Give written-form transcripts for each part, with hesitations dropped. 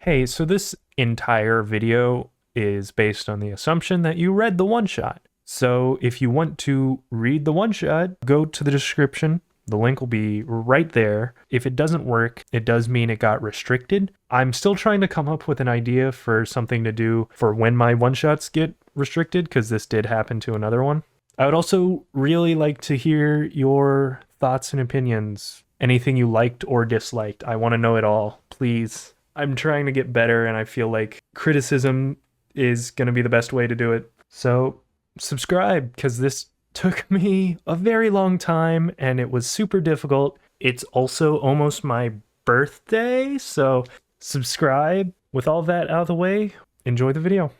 Hey, so this entire video is based on the assumption that you read the one-shot. So if you want to read the one-shot, go to the description. The link will be right there. If it doesn't work, it does mean it got restricted. I'm still trying to come up with an idea for something to do for when my one-shots get restricted, because this did happen to another one. I would also really like to hear your thoughts and opinions. Anything you liked or disliked. I want to know it all, please. I'm trying to get better, and I feel like criticism is going to be the best way to do it. So subscribe, because this took me a very long time, and it was super difficult. It's also almost my birthday, so subscribe. With all that out of the way, enjoy the video.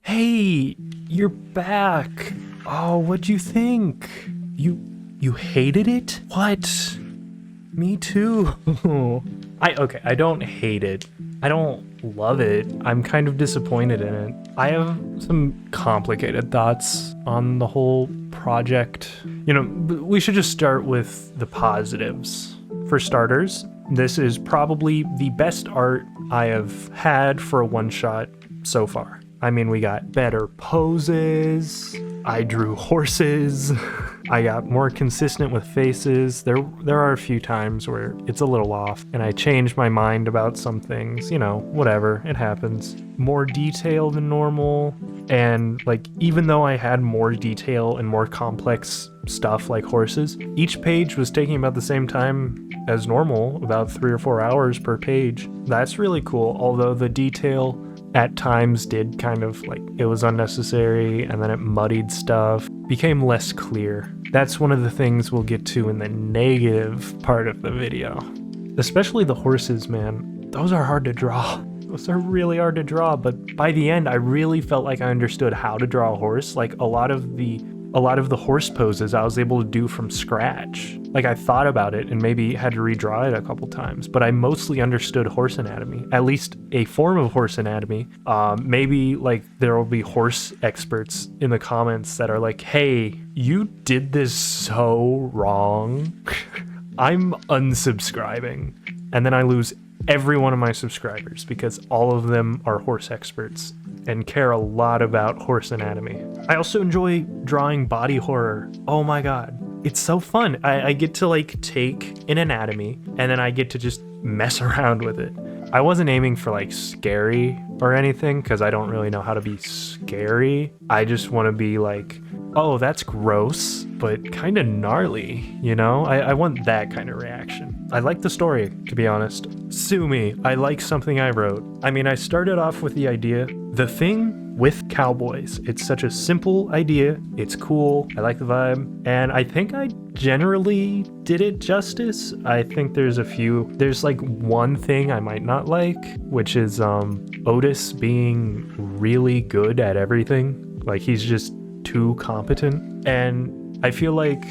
Hey, you're back. Oh, what'd you think? You hated it? What? Me too. I don't hate it. I don't love it. I'm kind of disappointed in it. I have some complicated thoughts on the whole project. You know, we should just start with the positives. For starters, this is probably the best art I have had for a one-shot so far. I mean, we got better poses, I drew horses, I got more consistent with faces. There are a few times where it's a little off, and I changed my mind about some things, you know, whatever, it happens. More detail than normal, and like, even though I had more detail and more complex stuff like horses, each page was taking about the same time as normal, about 3 or 4 hours per page. That's really cool, although the detail at times did kind of like, it was unnecessary, and then it muddied stuff, became less clear. That's one of the things we'll get to in the negative part of the video. Especially the horses, man. Those are hard to draw. Those are really hard to draw, but by the end, I really felt like I understood how to draw a horse. Like a lot of the horse poses I was able to do from scratch. Like I thought about it and maybe had to redraw it a couple times, but I mostly understood horse anatomy, at least a form of horse anatomy. Maybe like there will be horse experts in the comments that are like, hey, you did this so wrong. I'm unsubscribing. And then I lose every one of my subscribers because all of them are horse experts and care a lot about horse anatomy. I also enjoy drawing body horror. Oh my god, it's so fun. I get to like take an anatomy and then I get to just mess around with it. I wasn't aiming for like scary or anything because I don't really know how to be scary. I just want to be like, oh, that's gross, but kind of gnarly, you know? I want that kind of reaction. I like the story, to be honest. Sue me, I like something I wrote. I mean, I started off with the idea, the thing with cowboys. It's such a simple idea, it's cool, I like the vibe, and I think I generally did it justice. I think there's like one thing I might not like, which is Otis being really good at everything. Like he's just too competent, and I feel like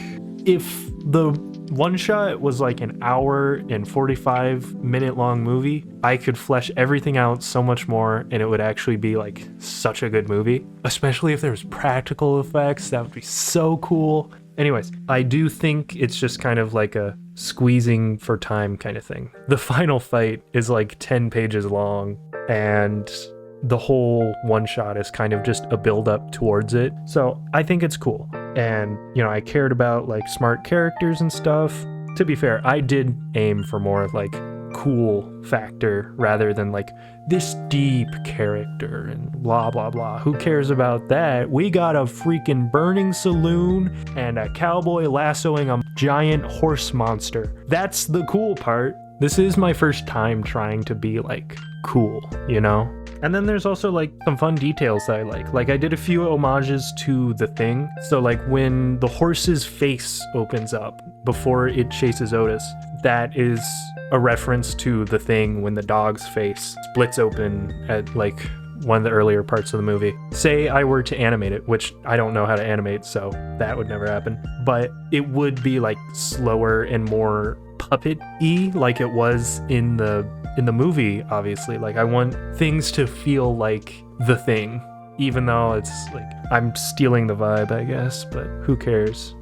if the one shot was like an hour and 45-minute long movie, I could flesh everything out so much more and it would actually be like such a good movie, especially if there's practical effects. That would be so cool. Anyways, I do think it's just kind of like a squeezing for time kind of thing. The final fight is like 10 pages long, and the whole one shot is kind of just a build up towards it. So I think it's cool. And, you know, I cared about like smart characters and stuff. To be fair, I did aim for more like cool factor rather than like this deep character and blah, blah, blah. Who cares about that? We got a freaking burning saloon and a cowboy lassoing a giant horse monster. That's the cool part. This is my first time trying to be like cool, you know? And then there's also like some fun details that I like. Like I did a few homages to The Thing. So like when the horse's face opens up before it chases Otis, that is a reference to The Thing when the dog's face splits open at like one of the earlier parts of the movie. Say I were to animate it, which I don't know how to animate, so that would never happen. But it would be like slower and more puppet-y like it was in the movie, obviously. Like I want things to feel like The Thing, even though it's like I'm stealing the vibe, I guess, but who cares?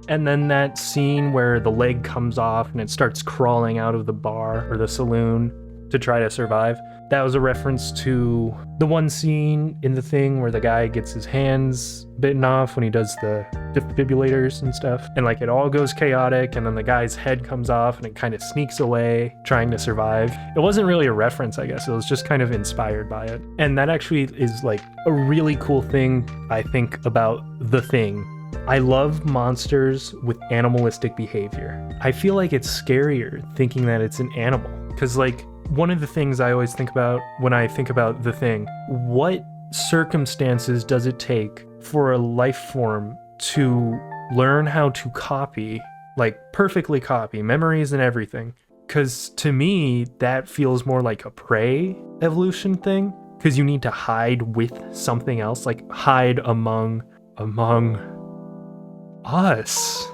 And then that scene where the leg comes off and it starts crawling out of the bar or the saloon, to try to survive. That was a reference to the one scene in the thing where the guy gets his hands bitten off when he does the defibrillators and stuff. And like it all goes chaotic and then the guy's head comes off and it kind of sneaks away trying to survive. It wasn't really a reference, I guess. It was just kind of inspired by it. And that actually is like a really cool thing, I think, about The Thing. I love monsters with animalistic behavior. I feel like it's scarier thinking that it's an animal. Because like one of the things I always think about when I think about The Thing, what circumstances does it take for a life form to learn how to copy, like perfectly copy memories and everything? Because to me, that feels more like a prey evolution thing. Because you need to hide with something else, like hide among us.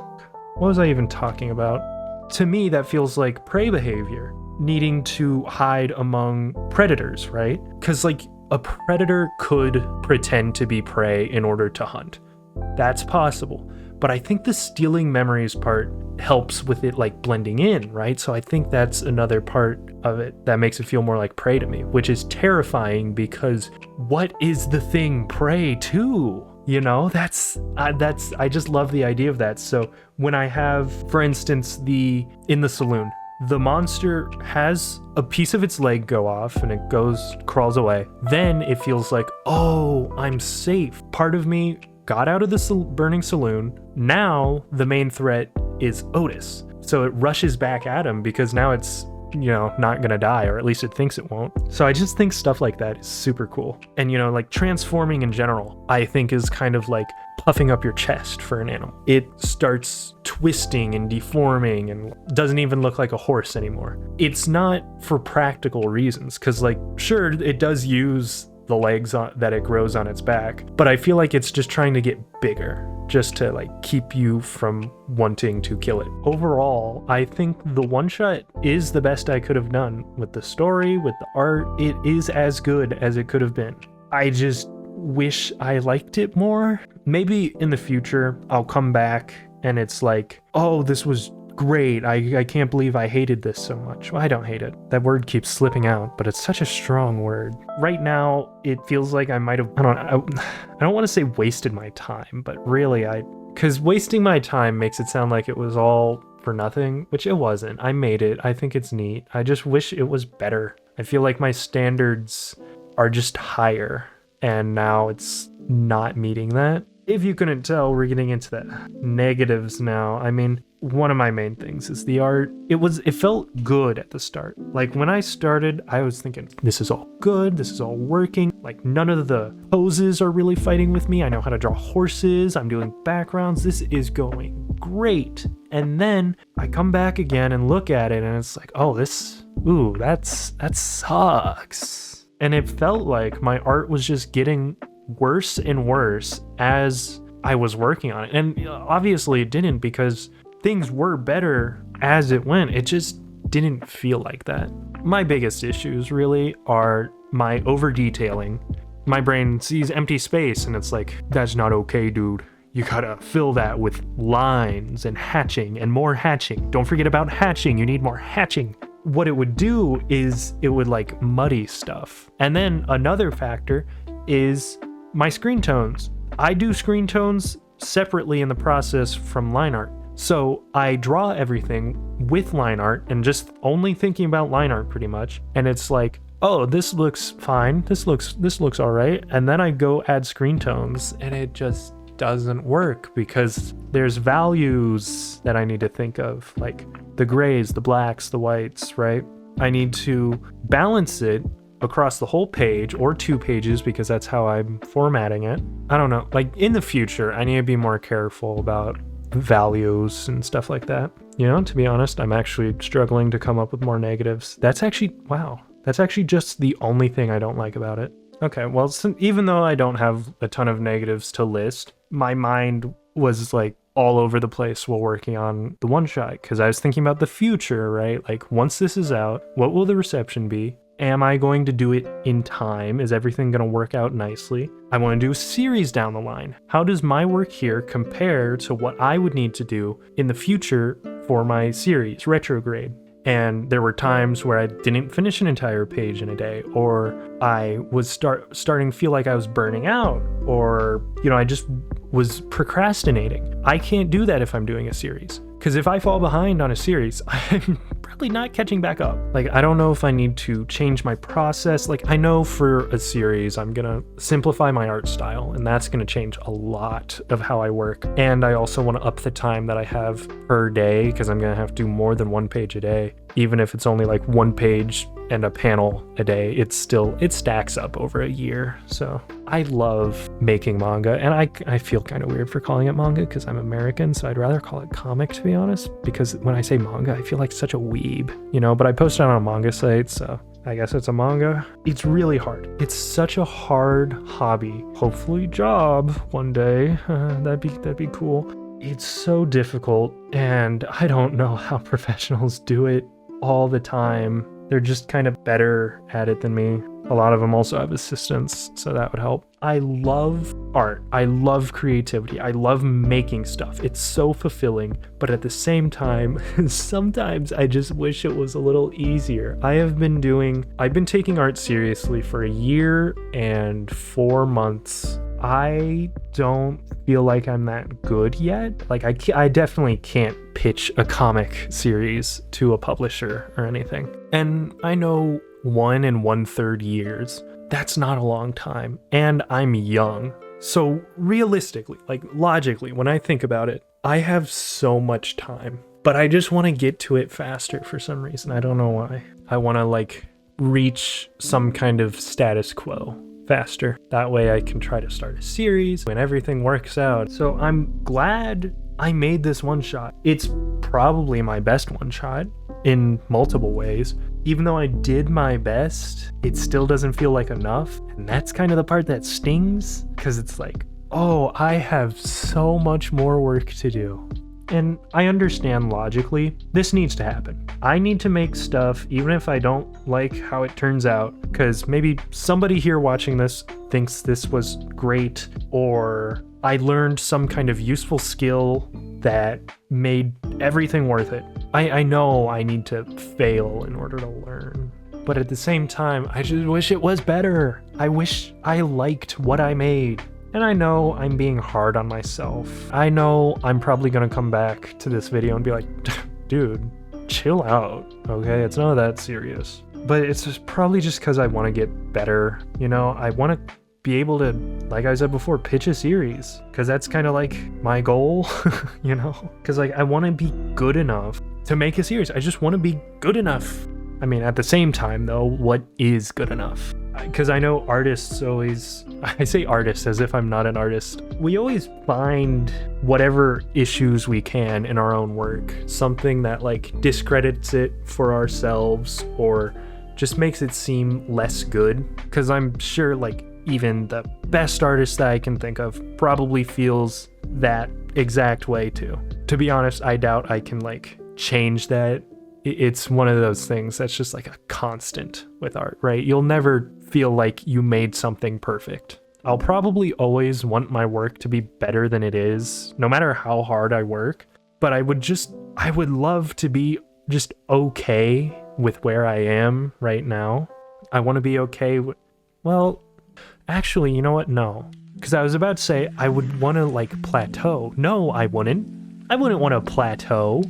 What was I even talking about? To me, that feels like prey behavior, needing to hide among predators, right? Because like a predator could pretend to be prey in order to hunt. That's possible. But I think the stealing memories part helps with it like blending in, right? So I think that's another part of it that makes it feel more like prey to me, which is terrifying because what is the thing prey to? You know, I just love the idea of that. So when I have, for instance, in the saloon, the monster has a piece of its leg go off and it crawls away. Then it feels like, oh, I'm safe. Part of me got out of the burning saloon. Now the main threat is Otis. So it rushes back at him because now it's, not gonna die, or at least it thinks it won't. So I just think stuff like that is super cool. And like transforming in general, I think is kind of like puffing up your chest for an animal. It starts twisting and deforming and doesn't even look like a horse anymore. It's not for practical reasons, because like, sure, it does use the legs that it grows on its back, but I feel like it's just trying to get bigger, just to like keep you from wanting to kill it. Overall, I think the one shot is the best I could have done with the story, with the art. It is as good as it could have been. I just wish I liked it more. Maybe in the future I'll come back and it's like, oh, this was great. I can't believe I hated this so much. Well, I don't hate it. That word keeps slipping out, but it's such a strong word. Right now, it feels like I might have, I don't want to say wasted my time, but really because wasting my time makes it sound like it was all for nothing, which it wasn't. I made it. I think it's neat. I just wish it was better. I feel like my standards are just higher, and now it's not meeting that. If you couldn't tell, we're getting into the negatives now. I mean, one of my main things is the art. It felt good at the start. Like when I started, I was thinking, this is all good, this is all working. Like none of the poses are really fighting with me. I know how to draw horses, I'm doing backgrounds, this is going great. And then I come back again and look at it and it's like, oh, that sucks. And it felt like my art was just getting worse and worse as I was working on it. And obviously it didn't, because things were better as it went. It just didn't feel like that. My biggest issues really are my over detailing. My brain sees empty space and it's like, that's not okay, dude. You gotta fill that with lines and hatching and more hatching. Don't forget about hatching. You need more hatching. What it would do is it would like muddy stuff. And then another factor is my screen tones. I do screen tones separately in the process from line art. So I draw everything with line art and just only thinking about line art pretty much. And it's like, oh, this looks fine. This looks all right. And then I go add screen tones and it just doesn't work because there's values that I need to think of, like the grays, the blacks, the whites, right? I need to balance it across the whole page or 2 pages because that's how I'm formatting it. I don't know. Like in the future, I need to be more careful about values and stuff like that. To be honest, I'm actually struggling to come up with more negatives. That's actually just the only thing I don't like about it. Okay, well, even though I don't have a ton of negatives to list, my mind was like all over the place while working on the one shot because I was thinking about the future, right? Like once this is out, what will the reception be? Am I going to do it in time? Is everything going to work out nicely? I want to do a series down the line. How does my work here compare to what I would need to do in the future for my series, Retrograde? And there were times where I didn't finish an entire page in a day, or I was starting to feel like I was burning out, or, I just was procrastinating. I can't do that if I'm doing a series. Because if I fall behind on a series, I'm probably not catching back up. Like, I don't know if I need to change my process. Like, I know for a series, I'm gonna simplify my art style, and that's gonna change a lot of how I work. And I also want to up the time that I have per day, because I'm gonna have to do more than 1 page a day. Even if it's only like 1 page and a panel a day, it stacks up over a year. So I love making manga, and I feel kind of weird for calling it manga because I'm American, so I'd rather call it comic, to be honest, because when I say manga, I feel like such a weeb, but I post it on a manga site, so I guess it's a manga. It's really hard. It's such a hard hobby. Hopefully job one day. That'd be cool. It's so difficult, and I don't know how professionals do it all the time. They're just kind of better at it than me. A lot of them also have assistants, so that would help. I love art. I love creativity. I love making stuff. It's so fulfilling, but at the same time, sometimes I just wish it was a little easier. I've been taking art seriously for 1 year and 4 months. I don't feel like I'm that good yet. Like, I definitely can't pitch a comic series to a publisher or anything. And I know 1 1/3 years, that's not a long time. And I'm young. So realistically, like logically, when I think about it, I have so much time. But I just want to get to it faster for some reason. I don't know why. I want to reach some kind of status quo faster. That way I can try to start a series when everything works out. So I'm glad I made this one shot. It's probably my best one shot in multiple ways. Even though I did my best, it still doesn't feel like enough. And that's kind of the part that stings, because it's like, oh, I have so much more work to do. And I understand logically, this needs to happen. I need to make stuff, even if I don't like how it turns out, because maybe somebody here watching this thinks this was great, or I learned some kind of useful skill that made everything worth it. I know I need to fail in order to learn. But at the same time, I just wish it was better. I wish I liked what I made. And I know I'm being hard on myself. I know I'm probably gonna come back to this video and be like, dude, chill out, okay? It's not that serious. But it's probably just because I want to get better, I want to be able to, like I said before, pitch a series, because that's kind of like my goal, because I want to be good enough to make a series. I just want to be good enough. I mean, at the same time, though, what is good enough? Because I know artists always, I say artists as if I'm not an artist. We always find whatever issues we can in our own work, something that discredits it for ourselves or just makes it seem less good. Because I'm sure even the best artist that I can think of probably feels that exact way too. To be honest, I doubt I can change that. It's one of those things that's just a constant with art, right? You'll never feel like you made something perfect. I'll probably always want my work to be better than it is, no matter how hard I work. But I would love to be just okay with where I am right now. I want to be okay with, well, actually, you know what? No. Because I was about to say I would want to plateau. No, I wouldn't. I wouldn't want to plateau.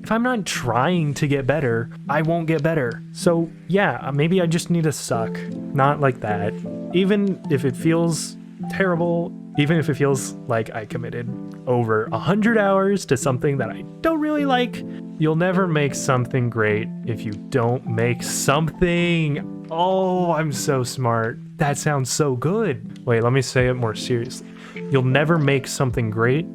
If I'm not trying to get better, I won't get better. So yeah, maybe I just need to suck. Not like that. Even if it feels terrible, even if it feels like I committed over 100 hours to something that I don't really like, you'll never make something great if you don't make something. Oh, I'm so smart. That sounds so good. Wait, let me say it more seriously. You'll never make something great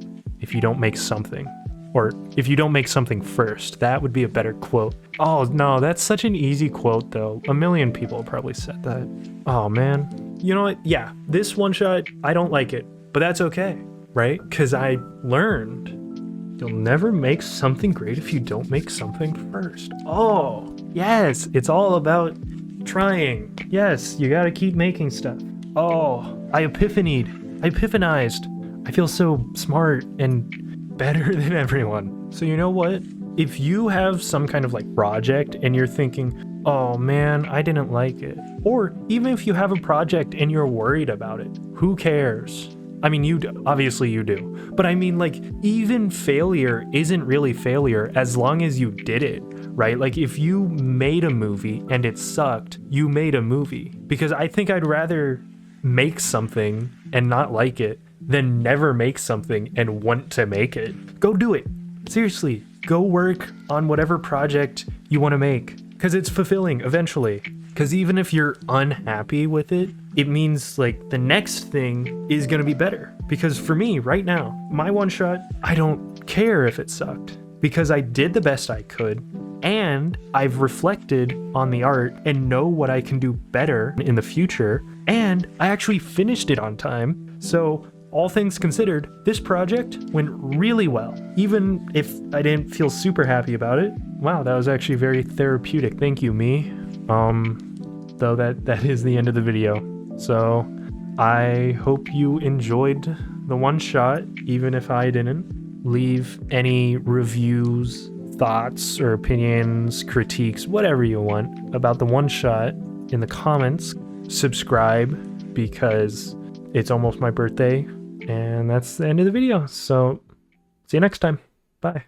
if you don't make something. Or if you don't make something first. That would be a better quote. Oh no, that's such an easy quote though. 1 million people probably said that. Oh man. You know what? Yeah, this one shot, I don't like it, but that's okay, right? Because I learned you'll never make something great if you don't make something first. Oh, yes, it's all about trying. Yes, you gotta keep making stuff. Oh, I epiphanized. I feel so smart and better than everyone. So you know what? if you have some kind of like project and you're thinking, oh man, I didn't like it, or even if you have a project and you're worried about it, who cares? I mean, you do, obviously you do, but I mean, like, even failure isn't really failure as long as you did it, right? Like, if you made a movie and it sucked, you made a movie. Because I think I'd rather make something and not like it than never make something and want to make it. Go do it. Seriously, go work on whatever project you want to make, because it's fulfilling eventually. Because even if you're unhappy with it, it means like the next thing is going to be better. Because for me right now, my one shot, I don't care if it sucked, because I did the best I could and I've reflected on the art and know what I can do better in the future. And I actually finished it on time. So all things considered, this project went really well. Even if I didn't feel super happy about it. Wow, that was actually very therapeutic. Thank you, me. Though that is the end of the video. So I hope you enjoyed the one shot, even if I didn't. Leave any reviews, thoughts or opinions, critiques, whatever you want about the one shot in the comments. Subscribe, because it's almost my birthday, and that's the end of the video. So see you next time. Bye.